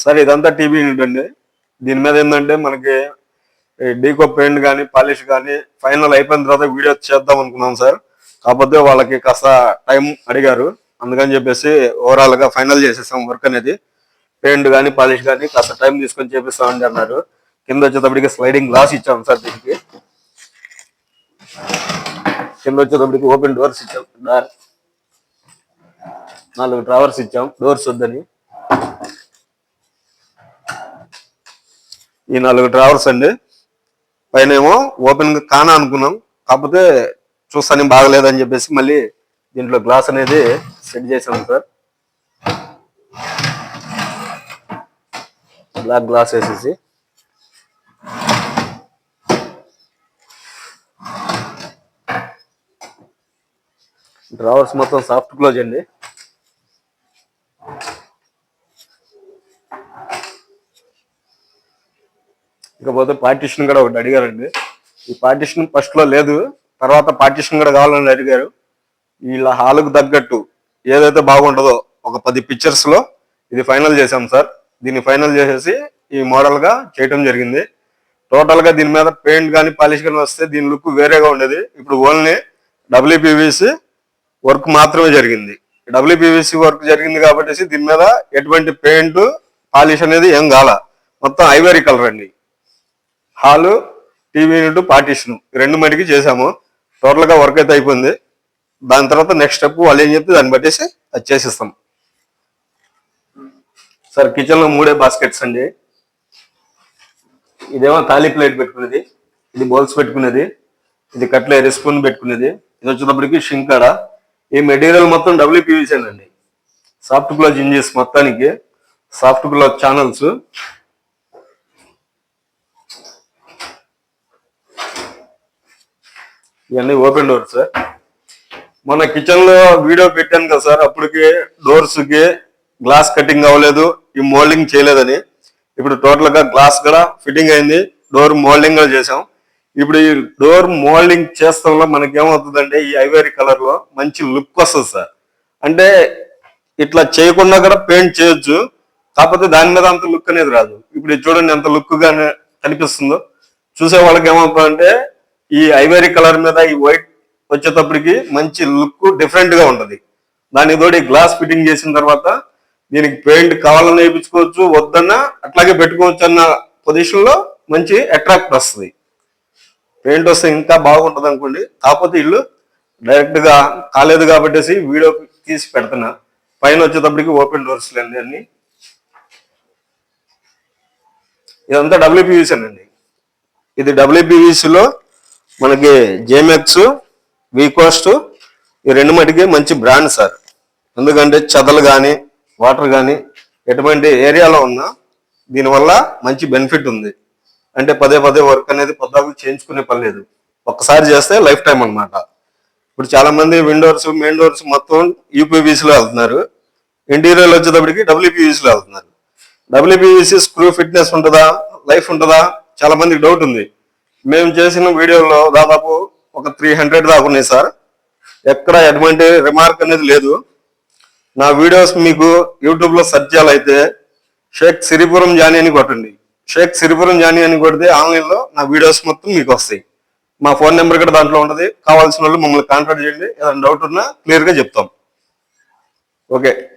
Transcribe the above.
Sir ఇదంతా TV unit అండి. దీని మీద ఏంటంటే మనకి డీకో పెయింట్ కానీ పాలిష్ కానీ ఫైనల్ అయిపోయిన తర్వాత వీడియో చేద్దాం అనుకున్నాం సార్. కాకపోతే వాళ్ళకి కాస్త టైం అడిగారు, అందుకని చెప్పేసి ఓవరాల్ గా ఫైనల్ చేసేసాం వర్క్ అనేది. పెయింట్ కానీ పాలిష్ కానీ కాస్త టైం తీసుకొని చేపిస్తామని అన్నారు. కింద వచ్చేటప్పటికి స్లైడింగ్ గ్లాస్ ఇచ్చాం సార్. దీనికి కింద వచ్చేటప్పటికి ఓపెన్ డోర్స్ ఇచ్చాం. 4 డ్రావర్స్ ఇచ్చాం, డోర్స్ వద్దని. ఈ 4 డ్రావర్స్ అండి. పైన ఏమో ఓపెన్ కానా అనుకున్నాం, కాకపోతే చూస్తానే బాగలేదని చెప్పేసి మళ్ళీ దీంట్లో గ్లాస్ అనేది సెట్ చేసాం సార్. బ్లాక్ గ్లాస్ వేసేసి డ్రావర్స్ మొత్తం సాఫ్ట్ క్లోజ్ అండి. ఇకపోతే పార్టిషన్ కూడా ఒకటి అడిగారండి. ఈ పార్టిషన్ ఫస్ట్ లో లేదు, తర్వాత పార్టిషన్ కూడా కావాలని అడిగారు. వీళ్ళ హాల్కు తగ్గట్టు ఏదైతే బాగుంటుందో ఒక 10 పిక్చర్స్ లో ఇది ఫైనల్ చేసాం సార్. దీన్ని ఫైనల్ చేసేసి ఈ మోడల్ గా చేయటం జరిగింది. టోటల్ గా దీని మీద పెయింట్ కానీ పాలిష్ కానీ వస్తే దీని లుక్ వేరేగా ఉండేది. ఇప్పుడు ఓన్లీ డబ్ల్యూపీవీసీ వర్క్ మాత్రమే జరిగింది. డబ్ల్యూపీవీసీ వర్క్ జరిగింది కాబట్టి దీని మీద ఎటువంటి పెయింట్ పాలిష్ అనేది ఏం కాల. మొత్తం ఐవరీ కలర్ అండి. హాలు, టీవీ యూనిట్, పార్టీషన్ 2 మటుకి చేసాము. టోటల్ గా వర్క్ అయితే అయిపోయింది. దాని తర్వాత నెక్స్ట్ స్టెప్ వాళ్ళు ఏం చెప్తే దాన్ని బట్టేసి అది చేసిస్తాం సార్. కిచెన్ లో 3 బాస్కెట్స్ అండి. ఇదేమో థాలీ ప్లేట్ పెట్టుకునేది, ఇది బౌల్స్ పెట్టుకునేది, ఇది కట్లరీ స్పూన్ పెట్టుకునేది, ఇది వచ్చేటప్పటికి షింకాడ. ఈ మెటీరియల్ మొత్తం డబ్ల్యూపీవీసీ అండి. సాఫ్ట్ క్లోజ్ ఇంజిన్స్, మొత్తానికి సాఫ్ట్ క్లోజ్ ఛానల్స్. ఇవన్నీ ఓపెన్ డోర్స్ సార్. మన కిచెన్ లో వీడియో పెట్టాను కదా సార్, అప్పటికి డోర్స్ కి గ్లాస్ కటింగ్ అవ్వలేదు, ఈ మోల్డింగ్ చేయలేదని. ఇప్పుడు టోటల్ గా గ్లాస్ కూడా ఫిట్టింగ్ అయింది, డోర్ మోల్డింగ్ కూడా చేసాం. ఇప్పుడు ఈ డోర్ మోల్డింగ్ చేస్తాంలో మనకి ఏమవుతుందంటే ఈ ఐవరీ కలర్ లో మంచి లుక్ వస్తుంది సార్. అంటే ఇట్లా చేయకుండా కూడా పెయింట్ చేయొచ్చు, కాకపోతే దాని మీద అంత లుక్ అనేది రాదు. ఇప్పుడు చూడండి ఎంత లుక్ గానే కనిపిస్తుందో. చూసే వాళ్ళకి ఏమవుతుందంటే ఈ ఐవరీ కలర్ మీద ఈ వైట్ వచ్చేటప్పటికి మంచి లుక్ డిఫరెంట్ గా ఉంటది. దానికి తోడు గ్లాస్ ఫిట్టింగ్ చేసిన తర్వాత దీనికి పెయింట్ కావాలని వేయించుకోవచ్చు, వద్దన్నా అట్లాగే పెట్టుకోవచ్చు అన్న పొజిషన్ లో మంచి అట్రాక్ట్ వస్తుంది. పెయింట్ వస్తే ఇంకా బాగుంటది అనుకోండి. కాకపోతే ఇల్లు డైరెక్ట్ గా కాలేదు కాబట్టి వీడియో తీసి పెడుతున్నా. పైన వచ్చేటప్పటికి ఓపెన్ డోర్స్ లేండి అన్ని. ఇదంతా డబ్ల్యూపీవీసీ అండి. ఇది డబ్ల్యూపీవీసీలో మనకి జేమెక్స్, వీకోస్ట్ ఈ 2 మటుకి మంచి బ్రాండ్ సార్. ఎందుకంటే చెదలు కానీ వాటర్ కానీ ఎటువంటి ఏరియాలో ఉన్నా దీనివల్ల మంచి బెనిఫిట్ ఉంది. అంటే పదే వర్క్ అనేది పొద్దాకు చేయించుకునే పని లేదు, ఒక్కసారి చేస్తే లైఫ్ టైం అనమాట. ఇప్పుడు చాలా మంది విండోర్స్, మెయిన్ డోర్స్ మొత్తం యూపీవీసీలో వెళ్తున్నారు, ఇంటీరియర్ వచ్చేటప్పటికి డబ్ల్యూపీవీసీలో వెళ్తున్నారు. డబ్ల్యూపీవీసీ స్క్రూ ఫిట్నెస్ ఉంటుందా, లైఫ్ ఉంటుందా, చాలా మందికి డౌట్ ఉంది. మేము చేసిన వీడియోలో దాదాపు ఒక 300 దాకా ఉన్నాయి సార్. ఎక్కడ ఎటువంటి రిమార్క్ అనేది లేదు. నా వీడియోస్ మీకు యూట్యూబ్ లో సెర్చ్ చేయాలైతే షేక్ సిరిపురం జానీ అని కొట్టండి. షేక్ సిరిపురం జానీ అని కొడితే ఆన్లైన్ లో నా వీడియోస్ మొత్తం మీకు వస్తాయి. మా ఫోన్ నెంబర్ కూడా దాంట్లో ఉంటుంది. కావాల్సిన వాళ్ళు మమ్మల్ని కాంటాక్ట్ చేయండి. ఏదైనా డౌట్ ఉన్నా క్లియర్ గా చెప్తాం. ఓకే.